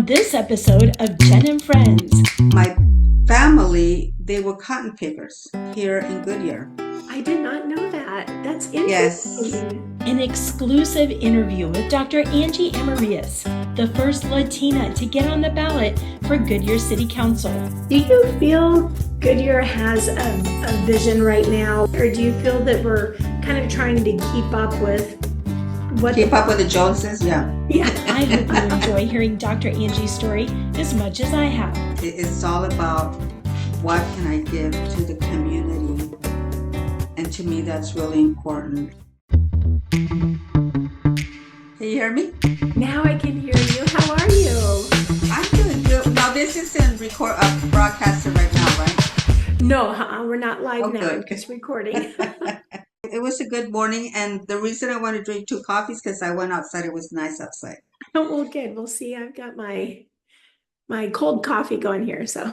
on this episode of Jen and Friends. My family, they were cotton pickers here in Goodyear. I did not know that. That's Yes. interesting. An exclusive interview with Dr. Angie Amarillas, the first Latina to get on the ballot for Goodyear City Council. Do you feel Goodyear has a vision right now, or do you feel that we're kind of trying to keep up with Keep up with the Joneses? Yeah. I hope you enjoy hearing Dr. Angie's story as much as I have. It's all about what can I give to the community. And to me, that's really important. Can you hear me? Now I can hear you. How are you? I'm doing good. Now, this is in broadcasting right now, right? No, we're not live now. Good. It's recording. It was a good morning, and the reason I want to drink 2 coffees because I went outside. It was nice outside. Oh, well, good. We'll see. I've got my cold coffee going here, so.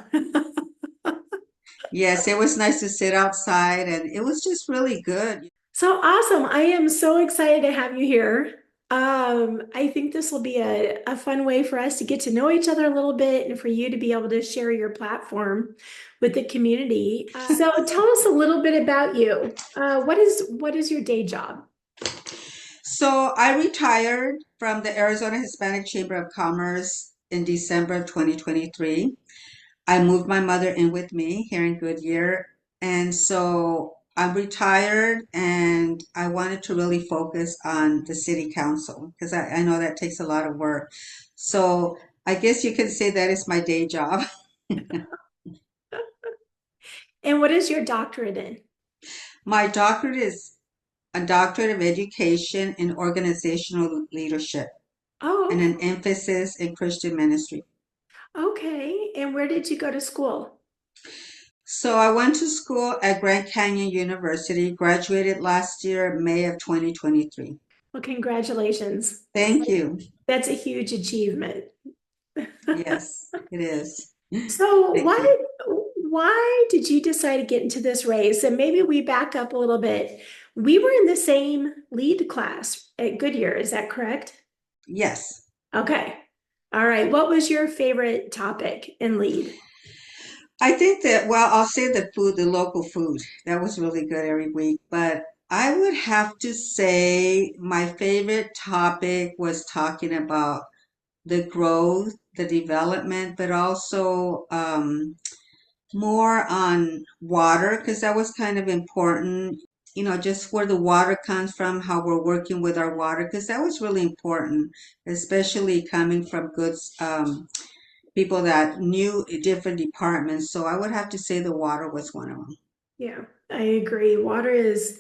Yes, it was nice to sit outside, and it was just really good. So awesome. I am so excited to have you here. I think this will be a fun way for us to get to know each other a little bit and for you to be able to share your platform with the community. So tell us a little bit about you. What is your day job? So I retired from the Arizona Hispanic Chamber of Commerce in December of 2023. I moved my mother in with me here in Goodyear. And so I'm retired and I wanted to really focus on the city council because I know that takes a lot of work. So I guess you can say that is my day job. And what is your doctorate in? My doctorate is a doctorate of education in organizational leadership Oh, and an emphasis in Christian ministry. okay. And where did you go to school? So I went to school at Grand Canyon University, graduated last year, May of 2023. Well, congratulations. Thank you. That's a huge achievement. Yes, it is. So Thank why you. why did you decide to get into this race? And maybe we back up a little bit. We were in the same lead class at Goodyear, is that correct? Yes. Okay. All right. What was your favorite topic in lead? I think that, well, I'll say the food, the local food. That was really good every week. But I would have to say my favorite topic was talking about the growth, the development, but also more on water because that was kind of important, just where the water comes from, how we're working with our water, because that was really important, especially coming from good people that knew different departments. So I would have to say the water was one of them. Yeah, I agree. Water is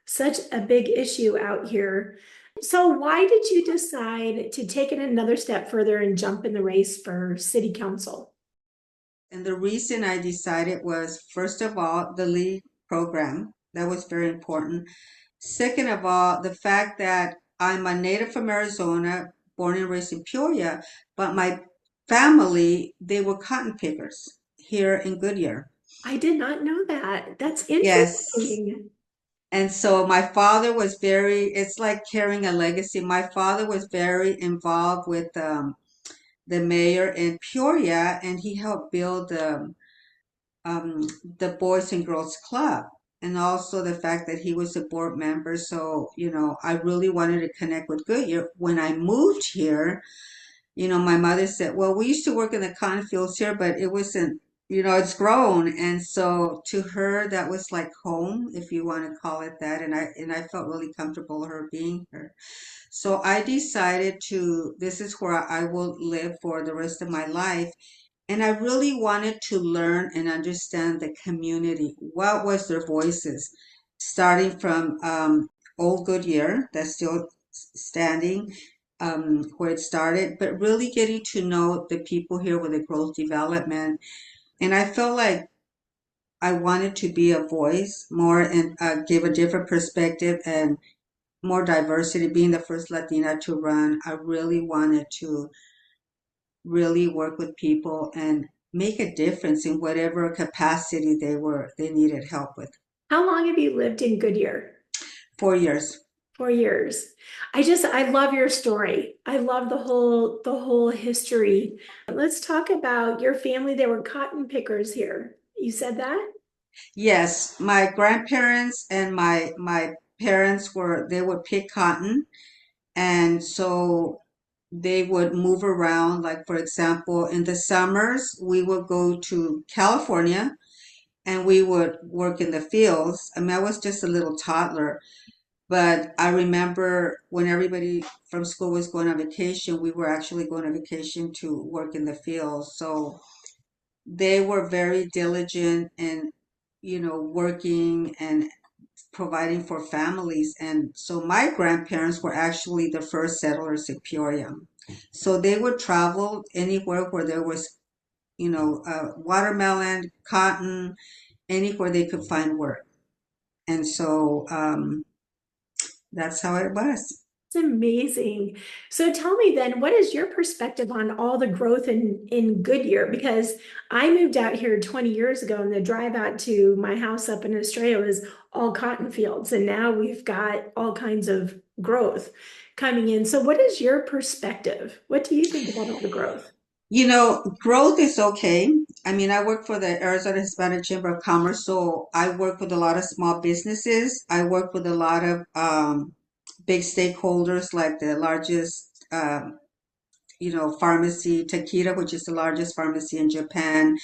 such a big issue out here. So why did you decide to take it another step further and jump in the race for city council? And the reason I decided was, first of all, the LEAD program. That was very important. Second of all, the fact that I'm a native from Arizona, born and raised in Peoria, but my family, they were cotton pickers here in Goodyear. I did not know that. That's Yes. interesting. And so my father was it's like carrying a legacy. My father was very involved with the mayor in Peoria, and he helped build the Boys and Girls Club. And also the fact that he was a board member. So, I really wanted to connect with Goodyear. When I moved here, my mother said, well, we used to work in the cotton fields here, but it wasn't, it's grown. And so to her, that was like home, if you want to call it that. And I felt really comfortable her being here. So I decided this is where I will live for the rest of my life. And I really wanted to learn and understand the community. What was their voices? Starting from old Goodyear, that's still standing, where it started, but really getting to know the people here with the growth development. And I felt like I wanted to be a voice more and give a different perspective and more diversity. Being the first Latina to run, I really wanted to really work with people and make a difference in whatever capacity they needed help with. How long have you lived in Goodyear? 4 years. 4 years. I love your story. I love the whole history. Let's talk about your family. They were cotton pickers here. You said that? Yes, my grandparents and my parents were they would pick cotton, and so they would move around. Like for example, in the summers, we would go to California and we would work in the fields. I mean, I was just a little toddler, but I remember when everybody from school was going on vacation, we were actually going on vacation to work in the fields. So they were very diligent in, working and providing for families. And so my grandparents were actually the first settlers in Peoria. So they would travel anywhere where there was, watermelon, cotton, anywhere they could find work. And so that's how it was. It's amazing. So tell me then, what is your perspective on all the growth in Goodyear? Because I moved out here 20 years ago, and the drive out to my house up in Australia was all cotton fields, and now we've got all kinds of growth coming in. So what is your perspective? What do you think about all the growth? Growth is okay. I mean, I work for the Arizona Hispanic Chamber of Commerce, so I work with a lot of small businesses. I work with a lot of big stakeholders like the largest, pharmacy, Takeda, which is the largest pharmacy in Japan,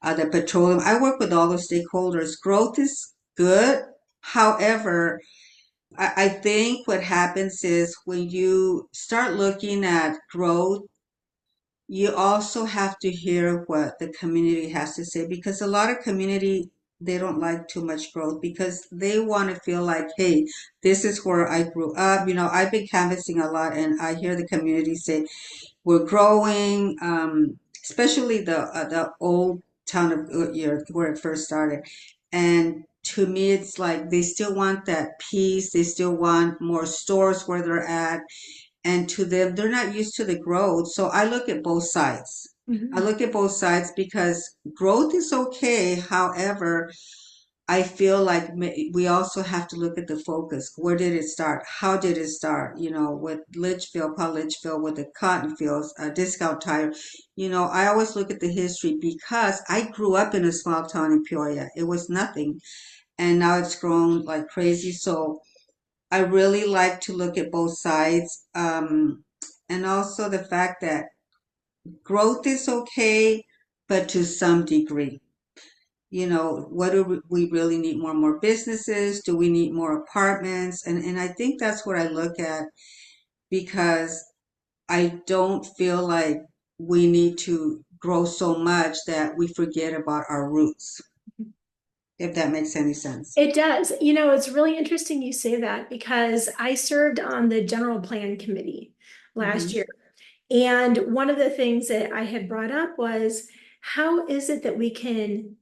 the petroleum. I work with all those stakeholders. Growth is good. However, I think what happens is when you start looking at growth, you also have to hear what the community has to say, because a lot of community, they don't like too much growth because they want to feel like, hey, this is where I grew up. I've been canvassing a lot and I hear the community say we're growing, especially the old town of Goodyear where it first started. And to me, it's like they still want that peace. They still want more stores where they're at, and to them they're not used to the growth. So I look at both sides. I Mhm. look at both sides because growth is okay. However, I feel like we also have to look at the focus. Where did it start? How did it start? With Litchfield, Paul Litchfield, with the cotton fields, Discount Tire. I always look at the history because I grew up in a small town in Peoria. It was nothing, and now it's grown like crazy. So I really like to look at both sides, and also the fact that growth is okay, but to some degree. What do we really need? More businesses? Do we need more apartments? And I think that's what I look at, because I don't feel like we need to grow so much that we forget about our roots, if that makes any sense. It does. It's really interesting you say that because I served on the general plan committee last Hmm. year. And one of the things that I had brought up was, how is it that we can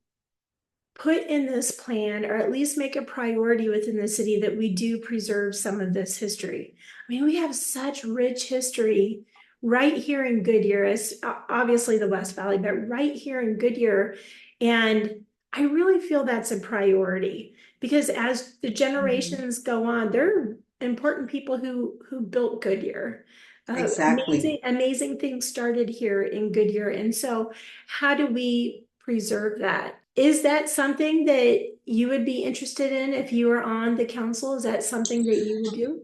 put in this plan, or at least make a priority within the city, that we do preserve some of this history? I mean, we have such rich history right here in Goodyear, as obviously the West Valley, but right here in Goodyear. And I really feel that's a priority because as the Hmm. generations go on, there are important people who built Goodyear. Exactly. Amazing things started here in Goodyear. And so how do we preserve that? Is that something that you would be interested in if you were on the council? Is that something that you would do?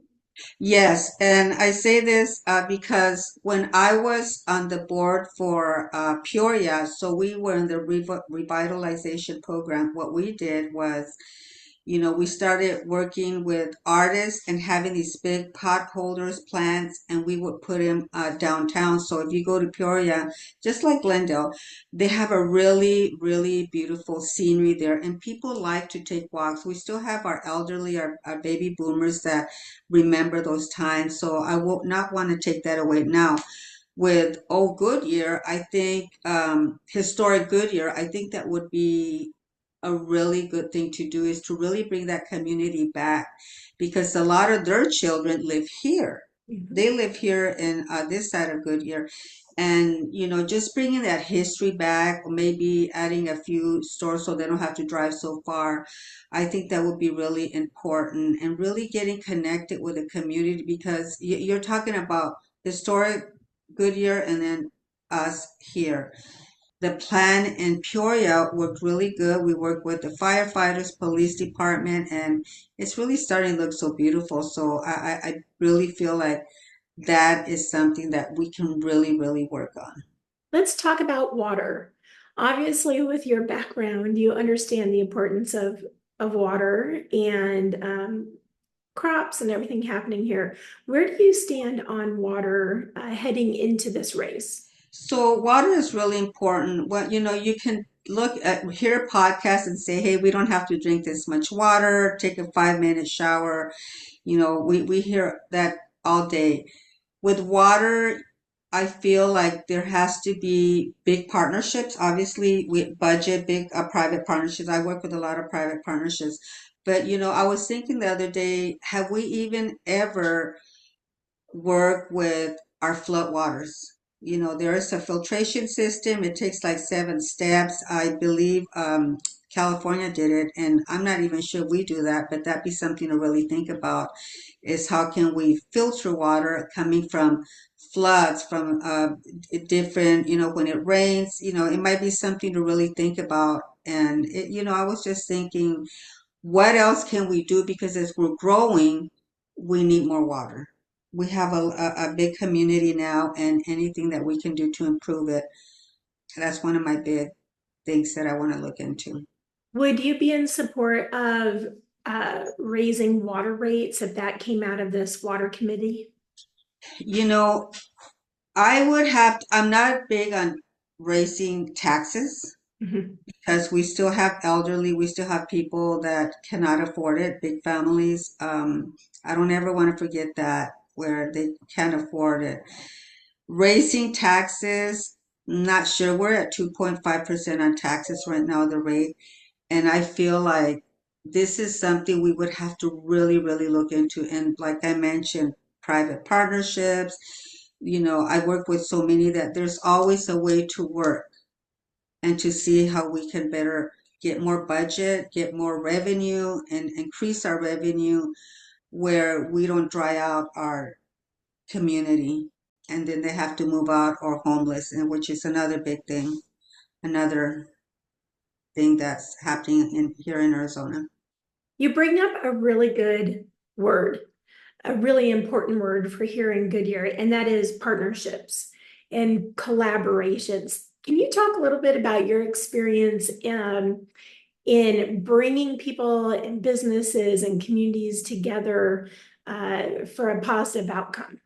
Yes, and I say this because when I was on the board for Peoria, so we were in the revitalization program. What we did was, we started working with artists and having these big pot holders, plants, and we would put them downtown. So if you go to Peoria, just like Glendale, they have a really, really beautiful scenery there, and people like to take walks. We still have our elderly, our baby boomers that remember those times. So I will not want to take that away now. With old Goodyear, I think historic Goodyear, I think that would be a really good thing to do, is to really bring that community back, because a lot of their children live here. Mhm. They live here in this side of Goodyear. And, just bringing that history back, or maybe adding a few stores so they don't have to drive so far. I think that would be really important and really getting connected with the community because you're talking about historic Goodyear and then us here. The plan in Peoria worked really good. We worked with the firefighters, police department, and it's really starting to look so beautiful. So I really feel like that is something that we can really, really work on. Let's talk about water. Obviously, with your background, you understand the importance of water and crops and everything happening here. Where do you stand on water heading into this race? So water is really important. Well, you can hear a podcast and say, hey, we don't have to drink this much water, take a 5-minute shower. We hear that all day. With water, I feel like there has to be big partnerships. Obviously, we budget big private partnerships. I work with a lot of private partnerships. But, I was thinking the other day, have we even ever work with our flood waters? There is a filtration system. It takes like 7 steps. I believe California did it, and I'm not even sure we do that, but that'd be something to really think about is how can we filter water coming from floods, from different, when it rains, it might be something to really think about. And, I was just thinking, what else can we do? Because as we're growing, we need more water. We have a big community now, and anything that we can do to improve it, that's one of my big things that I want to look into. Would you be in support of raising water rates if that came out of this water committee? You know, I'm not big on raising taxes Mhm. because we still have elderly, we still have people that cannot afford it, big families. I don't ever want to forget that where they can't afford it. Raising taxes, not sure. We're at 2.5% on taxes right now, the rate. And I feel like this is something we would have to really, really look into. And like I mentioned, private partnerships. I work with so many that there's always a way to work and to see how we can better get more budget, get more revenue, and increase our revenue where we don't dry out our community and then they have to move out or homeless, and which is another big thing, another thing that's happening in here in Arizona. You bring up a really good word, a really important word for here in Goodyear, and that is partnerships and collaborations. Can you talk a little bit about your experience in bringing people and businesses and communities together for a positive outcome?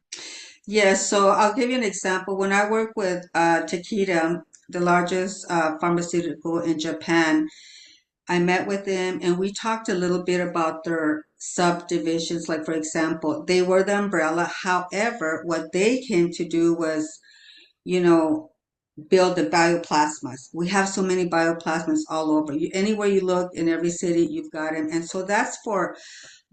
Yes, so I'll give you an example. When I work with Takeda, the largest pharmaceutical in Japan, I met with them and we talked a little bit about their subdivisions. Like, for example, they were the umbrella. However, what they came to do was, you know, build the bioplasmas. We have so many bioplasmas all over. Anywhere you look in every city, you've got them. And so that's for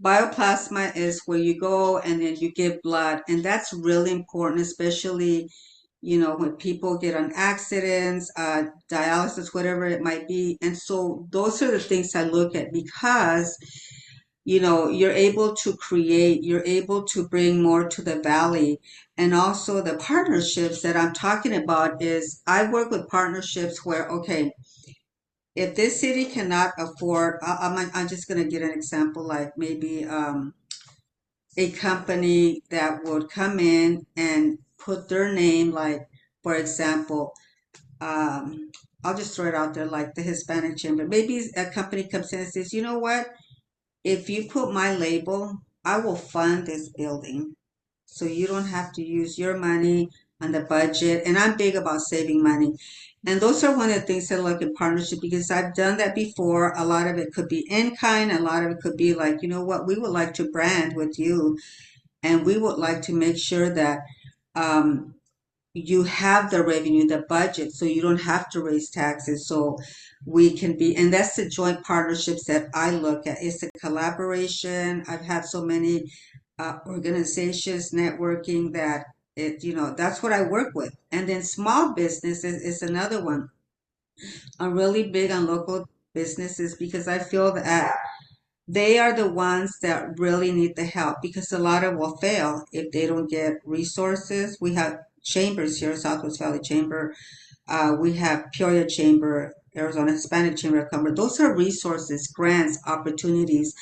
bioplasma is where you go and then you give blood. And that's really important, especially, when people get on accidents, dialysis, whatever it might be. And so those are the things I look at because you're able to create, you're able to bring more to the valley. And also the partnerships that I'm talking about is I work with partnerships where, okay, if this city cannot afford, I'm just going to get an example, like maybe a company that would come in and put their name, like, for example, I'll just throw it out there, like the Hispanic Chamber. Maybe a company comes in and says, you know what? If you put my label, I will fund this building. So you don't have to use your money on the budget. And I'm big about saving money. And those are one of the things that I look in partnership because I've done that before. A lot of it could be in kind, a lot of it could be like, you know what, we would like to brand with you and we would like to make sure that um, you have the revenue, the budget, so you don't have to raise taxes. So we can be, and that's the joint partnerships that I look at. It's a collaboration. I've had so many organizations, networking that that's what I work with. And then small businesses is another one. I'm really big on local businesses because I feel that they are the ones that really need the help because a lot of will fail if they don't get resources. We have chambers here, Southwest Valley Chamber. We have Peoria Chamber, Arizona Hispanic Chamber of Commerce. Those are resources, grants, opportunities.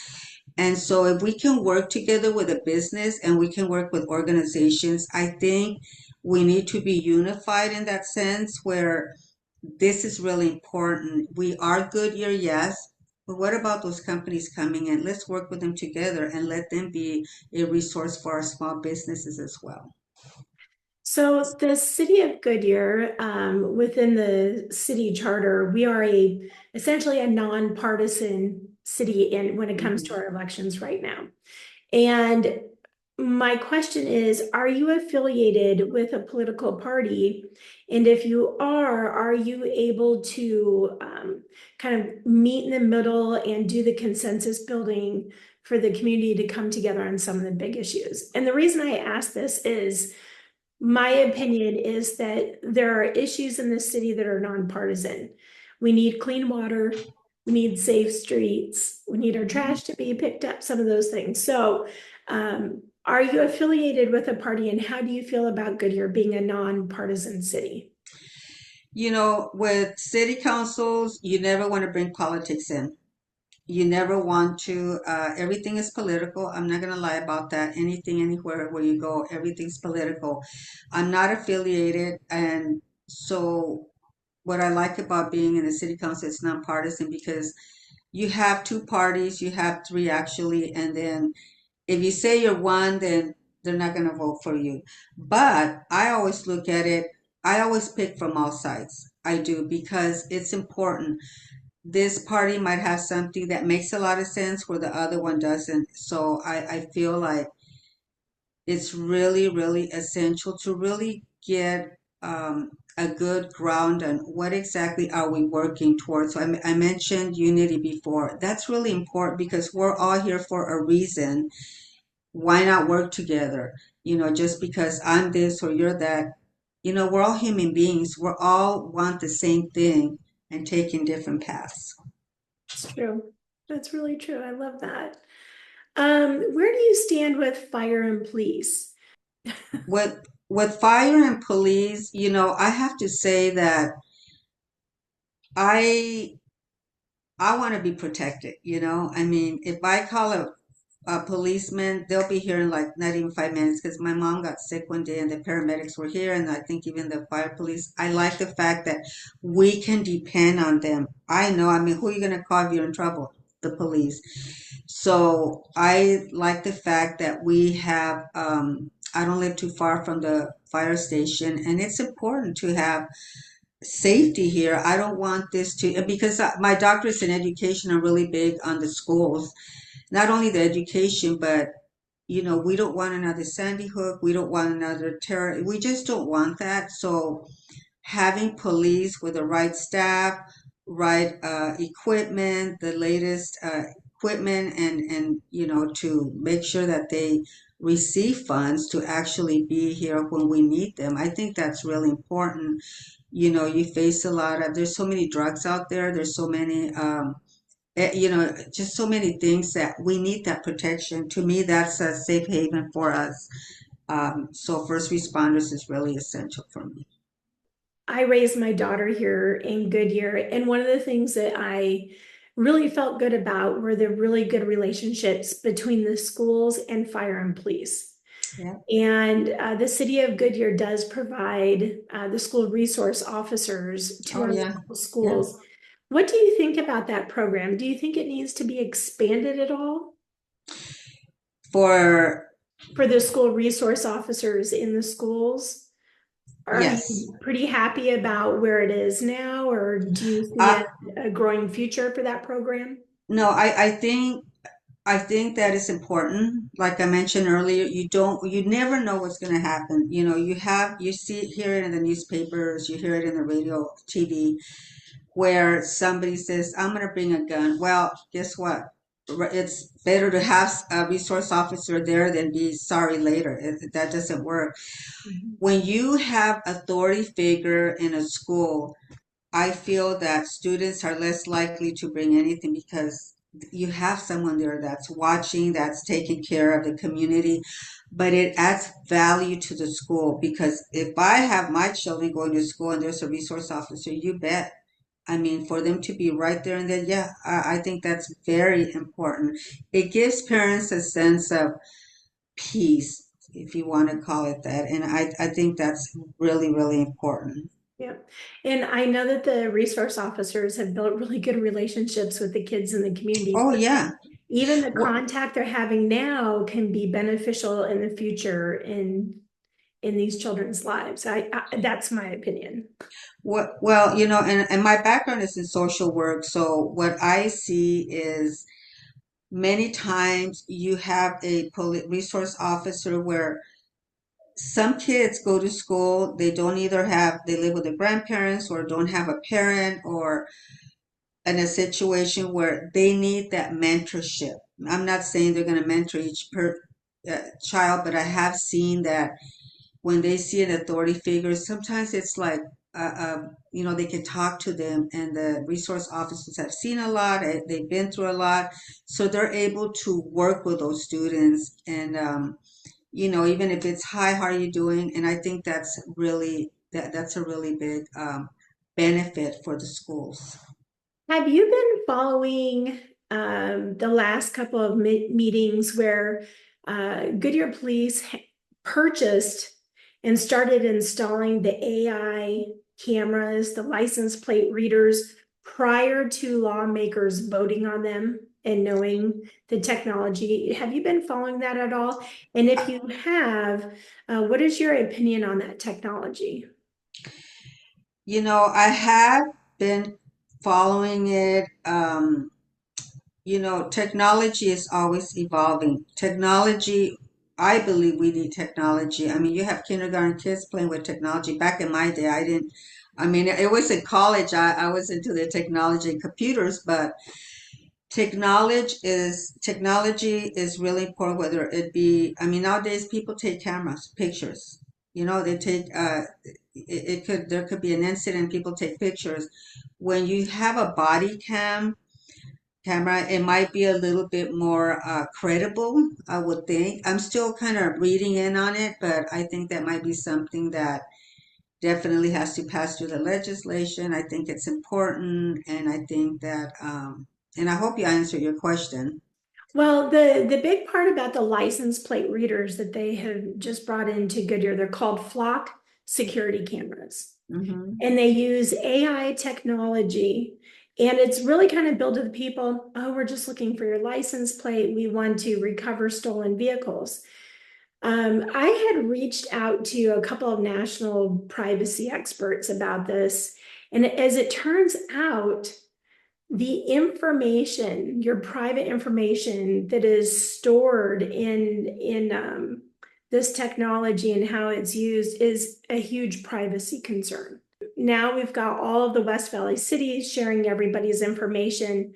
And so if we can work together with a business and we can work with organizations, I think we need to be unified in that sense where this is really important. We are Goodyear, yes, but what about those companies coming in? Let's work with them together and let them be a resource for our small businesses as well. So the city of Goodyear, within the city charter, we are essentially a nonpartisan city when it comes to our elections right now. And my question is, are you affiliated with a political party? And if you are you able to kind of meet in the middle and do the consensus building for the community to come together on some of the big issues? And the reason I ask this is, my opinion is that there are issues in the city that are nonpartisan. We need clean water, we need safe streets, we need our trash to be picked up, some of those things. So, are you affiliated with a party, and how do you feel about Goodyear being a nonpartisan city? With city councils, you never want to bring politics in. You never want to, everything is political. I'm not going to lie about that. Anything, anywhere where you go, everything's political. I'm not affiliated. And so, what I like about being in the city council is nonpartisan because you have two parties, you have three actually, and then if you say you're one, then they're not going to vote for you. But I always look at it, I always pick from all sides. I do because it's important. This party might have something that makes a lot of sense where the other one doesn't. So I feel like it's really, really essential to really get a good ground on what exactly are we working towards. So I mentioned unity before. That's really important because we're all here for a reason. Why not work together? Just because I'm this or you're that, we're all human beings. We're all want the same thing and taking different paths. It's true. That's really true. I love that. Where do you stand with fire and police? With fire and police, I have to say that I I want to be protected. I mean, if I call a policeman, they'll be here in like not even 5 minutes because my mom got sick one day and the paramedics were here, and I think even the fire police. I like the fact that we can depend on them. I know, I mean, who are you going to call if you're in trouble? The police. So I like the fact that we have, I don't live too far from the fire station, and it's important to have safety here. I don't want this to, because my doctorate in education, are really big on the schools, not only the education, but we don't want another Sandy Hook. We don't want another terror. We just don't want that. So having police with the right staff, right equipment, the latest equipment, and to make sure that they receive funds to actually be here when we need them. I think that's really important. You face a lot of, there's so many drugs out there. There's so many just so many things that we need that protection. To me, that's a safe haven for us. So first responders is really essential for me. I raised my daughter here in Goodyear, and one of the things that I really felt good about were the really good relationships between the schools and fire and police. Yeah. And the city of Goodyear does provide the school resource officers to Oh, our yeah. local Yeah. schools. What do you think about that program? Do you think it needs to be expanded at all For, for the school resource officers in the schools? Are yes. you pretty happy about where it is now, or do you see Uh, a growing future for that program? no, I think that is important. Like I mentioned earlier, you never know what's going to happen. You see, hear it in the newspapers, you hear it in the radio, TV, where somebody says, I'm going to bring a gun. Well, guess what? it's better to have a resource officer there than be sorry later. That doesn't work. Mhm. When you have authority figure in a school, I feel that students are less likely to bring anything because you have someone there that's watching, that's taking care of the community, but it adds value to the school because if I have my children going to school and there's a resource officer, you bet. I mean, for them to be right there and then, yeah, I think that's very important. It gives parents a sense of peace, if you want to call it that. And I think that's really, really important. Yeah. And I know that the resource officers have built really good relationships with the kids in the community. Oh, yeah. Even the What, contact they're having now can be beneficial in the future in these children's lives. That's my opinion. well, and my background is in social work. So what I see is many times you have a resource officer where some kids go to school, they don't either have, they live with their grandparents or don't have a parent or in a situation where they need that mentorship. I'm not saying they're going to mentor each child, but I have seen that when they see an authority figure, sometimes it's like, they can talk to them, and the resource officers have seen a lot, they've been through a lot, so they're able to work with those students. And, even if it's, hi, how are you doing? And I think that's a really big benefit for the schools. Have you been following the last couple of meetings where Goodyear Police purchased and started installing the AI cameras, the license plate readers, prior to lawmakers voting on them and knowing the technology? Have you been following that at all? And if you have, what is your opinion on that technology? I have been following it. Technology is always evolving. Technology, I believe we need technology. I mean, you have kindergarten kids playing with technology. Back in my day, I didn't, I mean, it was in college. I was into the technology and computers, but technology is really important, whether it be, I mean, nowadays people take cameras, pictures. They take, there could be an incident, people take pictures. When you have a body camera, it might be a little bit more credible, I would think. I'm still kind of reading in on it, but I think that might be something that definitely has to pass through the legislation. I think it's important, and I think that, and I hope you answered your question. Well, the big part about the license plate readers that they have just brought into Goodyear, they're called flock security cameras. Hmm. And they use AI technology. And it's really kind of billed to the people, oh, we're just looking for your license plate. We want to recover stolen vehicles. I had reached out to a couple of national privacy experts about this. And as it turns out, the information, your private information that is stored in this technology and how it's used is a huge privacy concern. Now we've got all of the West Valley cities sharing everybody's information.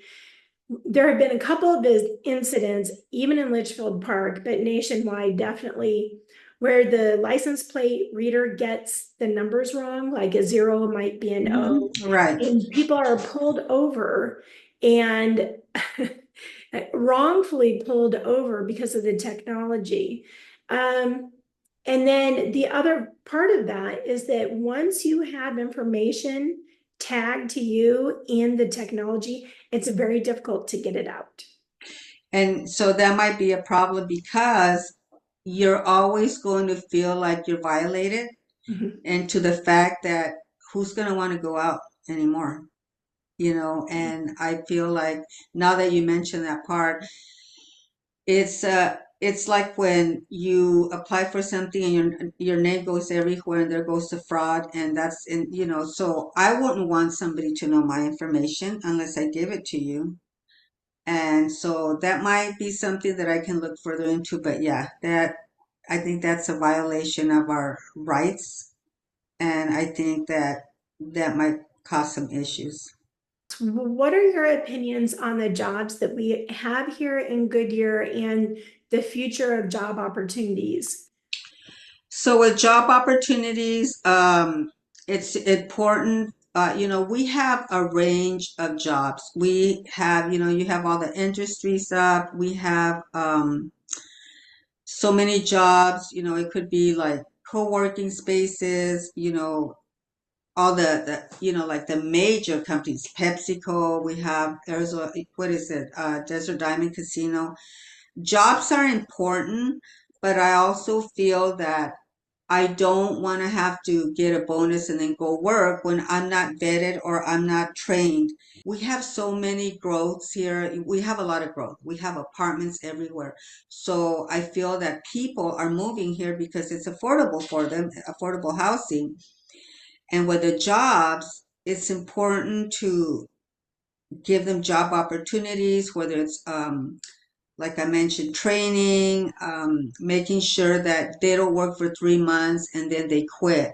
There have been a couple of incidents, even in Litchfield Park, but nationwide, definitely, where the license plate reader gets the numbers wrong, like a zero might be an O, Right. and people are pulled over and wrongfully pulled over because of the technology. And then the other part of that is that once you have information tagged to you in the technology, it's very difficult to get it out. And so that might be a problem because you're always going to feel like you're violated, Mhm. and to the fact that who's going to want to go out anymore? And I feel like now that you mention that part, it's like when you apply for something and your name goes everywhere and there goes the fraud, and so I wouldn't want somebody to know my information unless I give it to you. And so that might be something that I can look further into, but yeah, that I think that's a violation of our rights, and I think that that might cause some issues. What are your opinions on the jobs that we have here in Goodyear and the future of job opportunities? So with job opportunities, it's important. We have a range of jobs. We have, you have all the industries up. We have so many jobs. It could be like co-working spaces. All like the major companies, PepsiCo. We have Arizona. What is it? Desert Diamond Casino. Jobs are important, but I also feel that I don't want to have to get a bonus and then go work when I'm not vetted or I'm not trained. We have so many growths here. We have a lot of growth. We have apartments everywhere. So I feel that people are moving here because it's affordable for them, affordable housing. And with the jobs, it's important to give them job opportunities, whether it's like I mentioned, training, making sure that they don't work for 3 months and then they quit.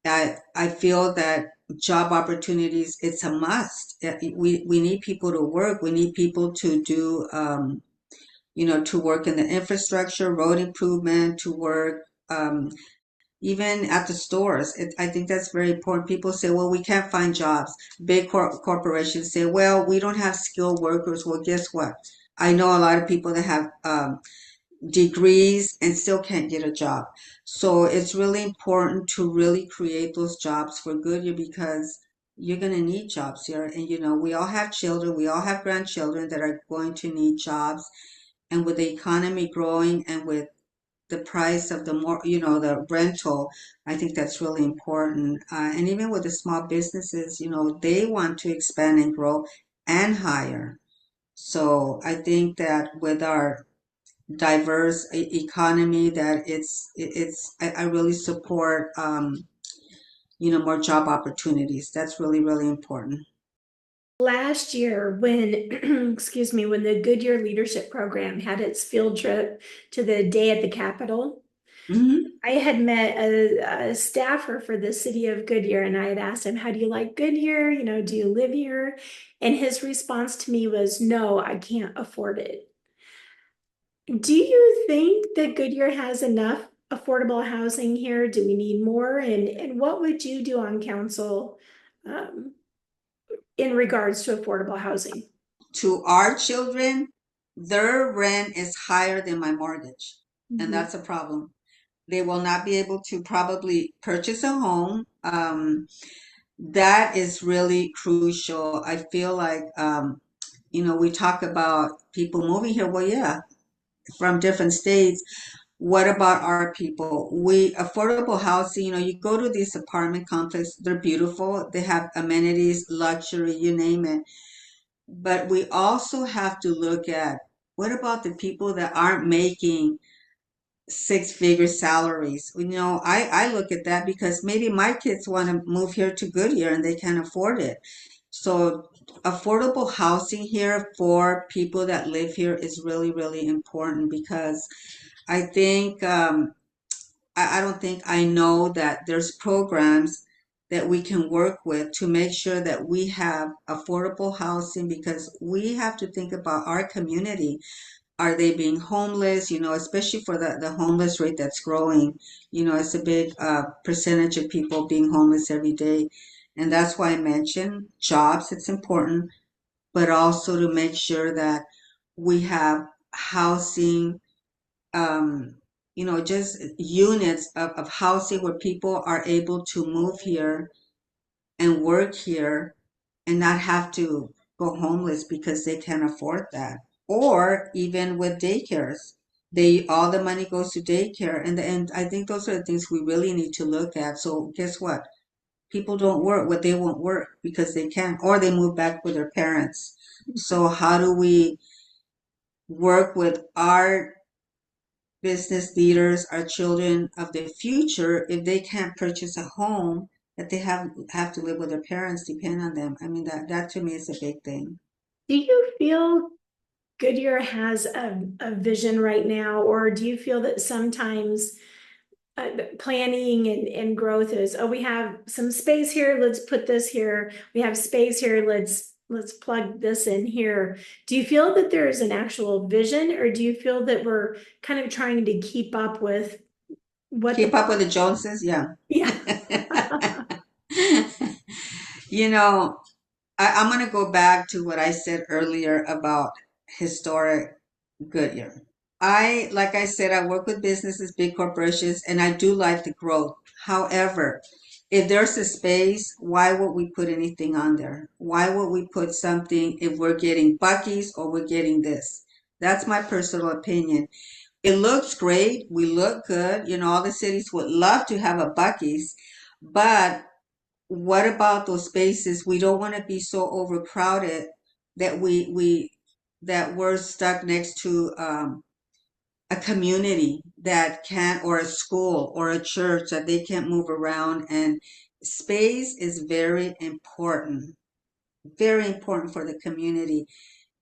I feel that job opportunities, it's a must. We need people to work. We need people to do, to work in the infrastructure, road improvement, to work, even at the stores. I think that's very important. People say, well, we can't find jobs. Big corporations say, well, we don't have skilled workers. Well, guess what? I know a lot of people that have degrees and still can't get a job. So it's really important to really create those jobs for Goodyear because you're going to need jobs here. And, we all have children, we all have grandchildren that are going to need jobs. And with the economy growing and with the price of the rental, I think that's really important. And even with the small businesses, they want to expand and grow and hire. So I think that with our diverse economy, that I really support, more job opportunities. That's really, really important. Last year, when, excuse me, when the Goodyear Leadership Program had its field trip to the day at the Capitol, Hmm. I had met a staffer for the city of Goodyear, and I had asked him, how do you like Goodyear? Do you live here? And his response to me was, no, I can't afford it. Do you think that Goodyear has enough affordable housing here? Do we need more? And what would you do on council um, in regards to affordable housing? To our children, their rent is higher than my mortgage, and Mhm. that's a problem. They will not be able to probably purchase a home. That is really crucial. I feel like, we talk about people moving here. Well, yeah, from different states. What about our people? We affordable housing, you go to these apartment complexes, they're beautiful. They have amenities, luxury, you name it. But we also have to look at what about the people that aren't making six-figure salaries? I look at that because maybe my kids want to move here to Goodyear and they can't afford it. So affordable housing here for people that live here is really, really important because I think I don't think I know that there's programs that we can work with to make sure that we have affordable housing because we have to think about our community. Are they being homeless? Especially for the homeless rate that's growing. It's a big percentage of people being homeless every day. And that's why I mentioned jobs, it's important, but also to make sure that we have housing, just units of housing where people are able to move here and work here and not have to go homeless because they can't afford that. Or even with daycares, all the money goes to daycare, and I think those are the things we really need to look at. So guess what? People don't work what they won't work because they can't, or they move back with their parents. So how do we work with our business leaders, our children of the future, if they can't purchase a home, that they have to live with their parents, depend on them? I mean, that to me is a big thing. Do you feel Goodyear has a vision right now, or do you feel that sometimes planning and growth is, oh, we have some space here, let's put this here. We have space here, let's let's plug this in here. Do you feel that there is an actual vision, or do you feel that we're kind of trying to keep up with what Keep up with the Joneses? Yeah. yeah. You know, I'm going to go back to what I said earlier about historic Goodyear. Like I said, I work with businesses, big corporations, and I do like the growth. However, if there's a space, why would we put anything on there? Why would we put something if we're getting Buc-ee's or we're getting this? That's my personal opinion. It looks great. We look good. You know, all the cities would love to have a Buc-ee's, but what about those spaces? We don't want to be so overcrowded that we're stuck next to a community that can't, or a school or a church that they can't move around. And space is very important for the community.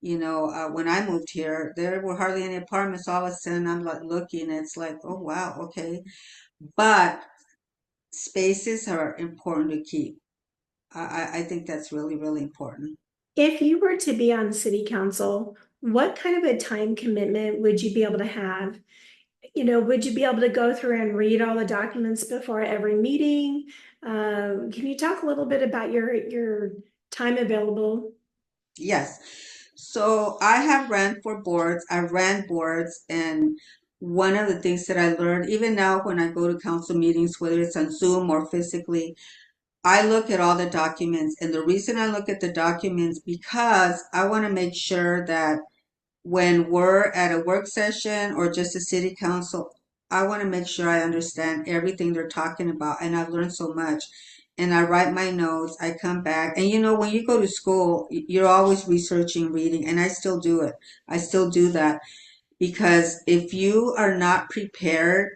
You know, when I moved here, there were hardly any apartments. All of a sudden, I'm like looking, it's like, oh wow, okay. But spaces are important to keep. I think that's really, really important. If you were to be on city council, what kind of a time commitment would you be able to have? Would you be able to go through and read all the documents before every meeting? Can you talk a little bit about your time available? Yes. So I have ran for boards. I ran boards, and one of the things that I learned, even now when I go to council meetings, whether it's on Zoom or physically, I look at all the documents. And the reason I look at the documents because I want to make sure that when we're at a work session or just a city council, I want to make sure I understand everything they're talking about. And I've learned so much. And I write my notes, I come back. And you know, when you go to school, you're always researching, reading, and I still do it. I still do that because if you are not prepared,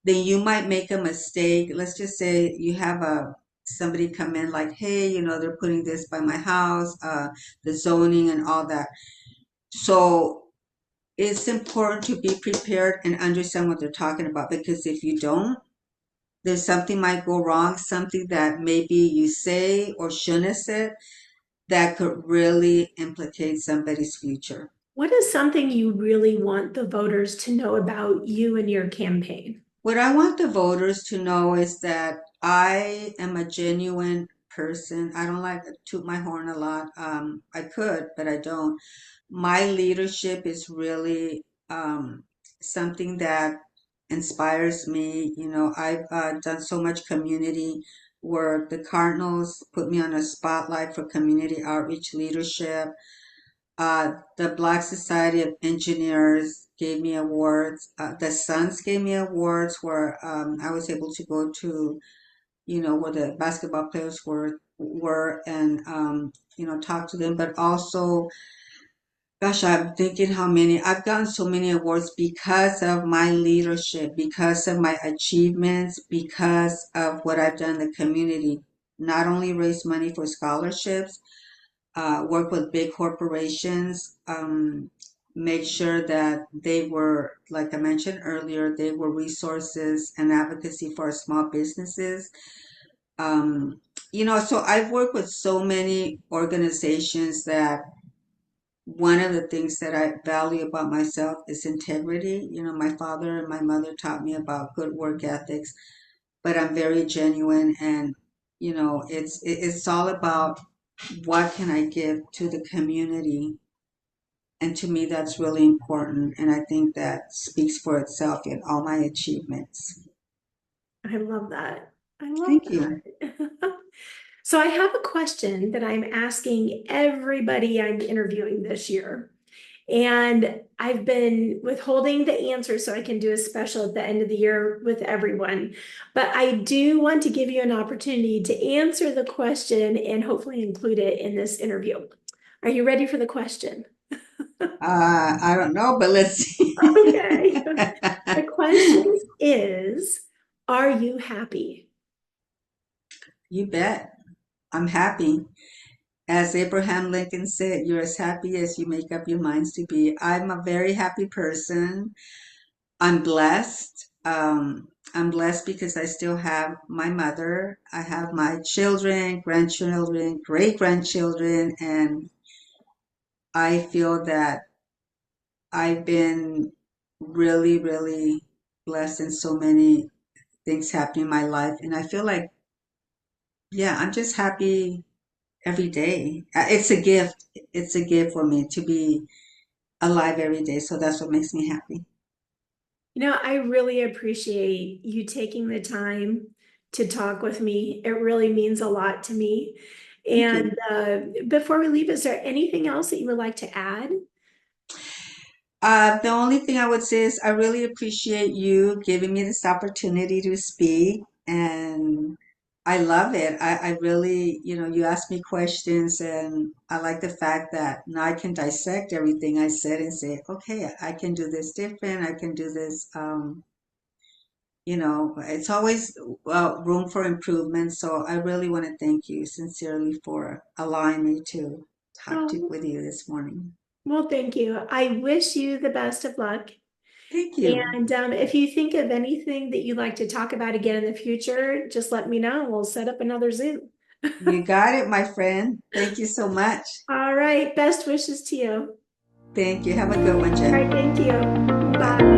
then you might make a mistake. Let's just say you have somebody come in like, hey, you know, they're putting this by my house, the zoning and all that. So it's important to be prepared and understand what they're talking about because if you don't, there's something might go wrong, something that maybe you say or shouldn't have said that could really implicate somebody's future. What is something you really want the voters to know about you and your campaign? What I want the voters to know is that I am a genuine person. I don't like to toot my horn a lot. I could, but I don't. My leadership is really something that inspires me. You know, I've done so much community work. The Cardinals put me on a spotlight for community outreach leadership. The Black Society of Engineers gave me awards. The Suns gave me awards where I was able to go to, you know, where the basketball players were and you know, talk to them. But also, gosh, I'm thinking how many I've gotten so many awards because of my leadership, because of my achievements, because of what I've done in the community. Not only raise money for scholarships, work with big corporations, make sure that they were, like I mentioned earlier, they were resources and advocacy for our small businesses. Um, you know, so I've worked with so many organizations that one of the things that I value about myself is integrity. You know, my father and my mother taught me about good work ethics, but I'm very genuine and you know, it's all about what can I give to the community? And to me, that's really important. And I think that speaks for itself in all my achievements. I love that. I love Thank you. that. So I have a question that I'm asking everybody I'm interviewing this year. And I've been withholding the answer so I can do a special at the end of the year with everyone. But I do want to give you an opportunity to answer the question and hopefully include it in this interview. Are you ready for the question? I don't know, but let's see. Okay. The question is, are you happy? You bet. I'm happy. As Abraham Lincoln said, you're as happy as you make up your minds to be. I'm a very happy person. I'm blessed. I'm blessed because I still have my mother. I have my children, grandchildren, great grandchildren, and I feel that I've been really, really blessed in so many things happening in my life. And I feel like, yeah, I'm just happy every day. It's a gift. It's a gift for me to be alive every day. So that's what makes me happy. I really appreciate you taking the time to talk with me. It really means a lot to me. Thank And you. before we leave, is there anything else that you would like to add? The only thing I would say is I really appreciate you giving me this opportunity to speak, and I love it. I really, you ask me questions, and I like the fact that now I can dissect everything I said and say, okay, I can do this different. I can do this. It's always room for improvement. So I really want to thank you sincerely for allowing me to talk Oh, with you this morning. well, thank you. I wish you the best of luck. Thank you. And if you think of anything that you'd like to talk about again in the future, just let me know. We'll set up another Zoom. You got it, my friend. Thank you so much. All right. Best wishes to you. Thank you. Have a good one, All Jen. right. Thank you. Bye. Bye.